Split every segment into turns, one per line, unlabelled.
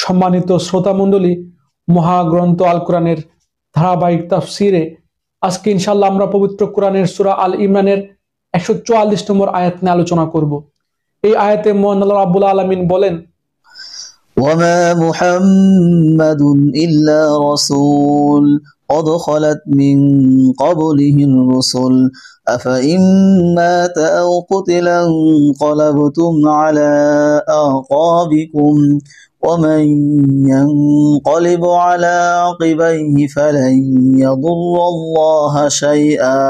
সম্মানিত শ্রোতামণ্ডলী, মহাগ্রন্থ আল কোরআনের ধারাবাহিক তাফসিরে আজকে ইনশাআল্লাহ আমরা পবিত্র কোরআনের সূরা আল ইমরানের 144 নম্বর আয়াত নিয়ে আলোচনা করব। এই আয়াতে মহান আল্লাহ রাব্বুল আলামিন বলেন,
وما محمد إلا رسول قد خلت من قبله الرسل أفإن مات أو قتل انقلبتم على أعقابكم ومن ينقلب على عقبيه فلن يضر الله شيئا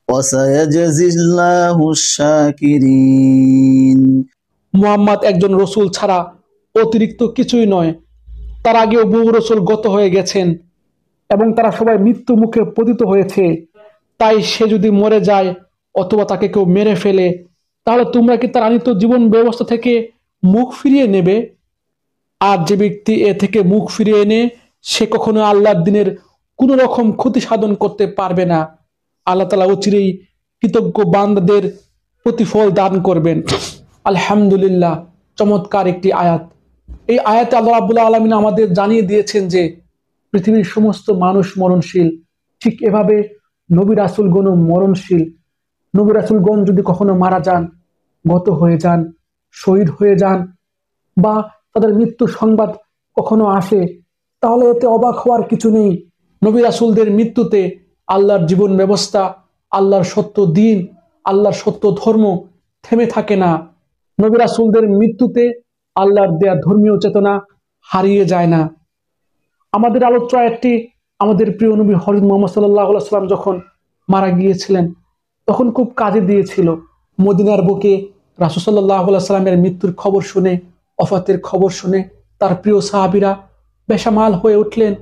وسيجزي الله الشاكرين।
মুহাম্মদ একজন রসুল ছাড়া অতিরিক্ত কিছুই নয়। তার আগেও বহু রসুল গত হয়ে গেছেন এবং তারা সবাই মৃত্যু মুখে পতিত হয়েছে। তাই সে যদি মরে যায় অথবা তাকে কেউ মেরে ফেলে, তাহলে তোমরা কি তার আনিত জীবন ব্যবস্থা থেকে মুখ ফিরিয়ে নেবে? আর যে ব্যক্তি এ থেকে মুখ ফিরিয়ে এনে সে কখনো আল্লাহর দ্বীনের কোন রকম ক্ষতি সাধন করতে পারবে না। আল্লাহ তাআলা অচিরেই কৃতজ্ঞ বান্দাদের প্রতিফল দান করবেন। আলহামদুলিল্লাহ, চমৎকার একটি আয়াত। এই আয়াতে আল্লাহ রাব্বুল আলামিন আমাদের জানিয়ে দিয়েছেন যে পৃথিবীর সমস্ত মানুষ মরণশীল, ঠিক এভাবে নবী রাসূলগণও মরণশীল। নবী রাসূলগণ যদি কখনো মারা যান, গত হয়ে যান, শহীদ হয়ে যান বা তাদের মৃত্যু সংবাদ কখনো আসে, তাহলে এতে অবাক হওয়ার কিছু নেই। নবী রাসূলদের মৃত্যুতে আল্লাহর জীবন ব্যবস্থা, আল্লাহর সত্য দ্বীন, আল্লাহর সত্য ধর্ম থেমে থাকে না। নবী রাসূলদের মৃত্যুতে আল্লাহর দেয়া ধর্মীয় চেতনা হারিয়ে যায় না। আমাদের আলোচ্য আয়াতটি আমাদের প্রিয় নবী হযরত মুহাম্মদ সাল্লাল্লাহু আলাইহি ওয়াসাল্লাম যখন মারা গিয়েছিলেন তখন খুব কাজে দিয়েছিল। মদিনার বুকে রাসূল সাল্লাল্লাহু আলাইহি ওয়াসাল্লামের মৃত্যুর খবর শুনে, ওফাতের খবর শুনে তার প্রিয় সাহাবীরা বেসামাল হয়ে উঠলেন,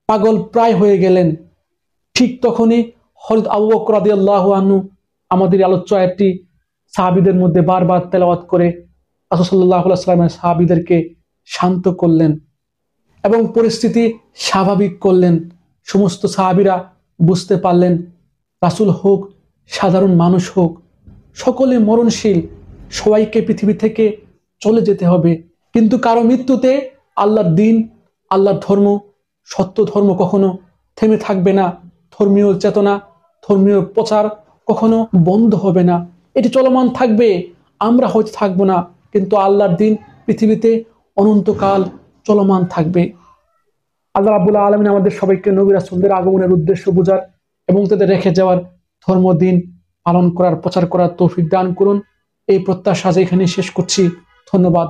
পাগল প্রায় হয়ে গেলেন। ঠিক তখনই হযরত আবু বকর রাদিয়াল্লাহু আনহু আমাদের আলোচ্য আয়াতটি সাহাবীদের মধ্যে বারবার তেলাওয়াত করে রাসূল সাল্লাল্লাহু আলাইহি ওয়াসাল্লামের সাহাবীদেরকে শান্ত করলেন এবং পরিস্থিতি স্বাভাবিক করলেন। সমস্ত সাহাবীরা বুঝতে পারলেন, রাসূল হোক, সাধারণ মানুষ হোক, সকলে মরণশীল, সবাইকে পৃথিবী থেকে চলে যেতে হবে। কিন্তু কারো মৃত্যুতে আল্লাহর দ্বীন, আল্লাহর ধর্ম, সত্য ধর্ম কখনো থেমে থাকবে না। ধর্মীয় চেতনা, ধর্মীয় প্রচার কখনো বন্ধ হবে না, এটি চলমান থাকবে। আমরা হয়তো থাকবো না, কিন্তু আল্লাহর দ্বীন পৃথিবীতে অনন্তকাল চলমান থাকবে। আল্লাহ রাব্বুল আলামিন আমাদের সবাইকে নবী রাসূলদের আগমনের উদ্দেশ্য বোঝার এবং তাদের রেখে যাওয়ার ধর্ম দ্বীন পালন করার, প্রচার করার তৌফিক দান করুন। এই প্রত্যাশা এখানে শেষ করছি। ধন্যবাদ।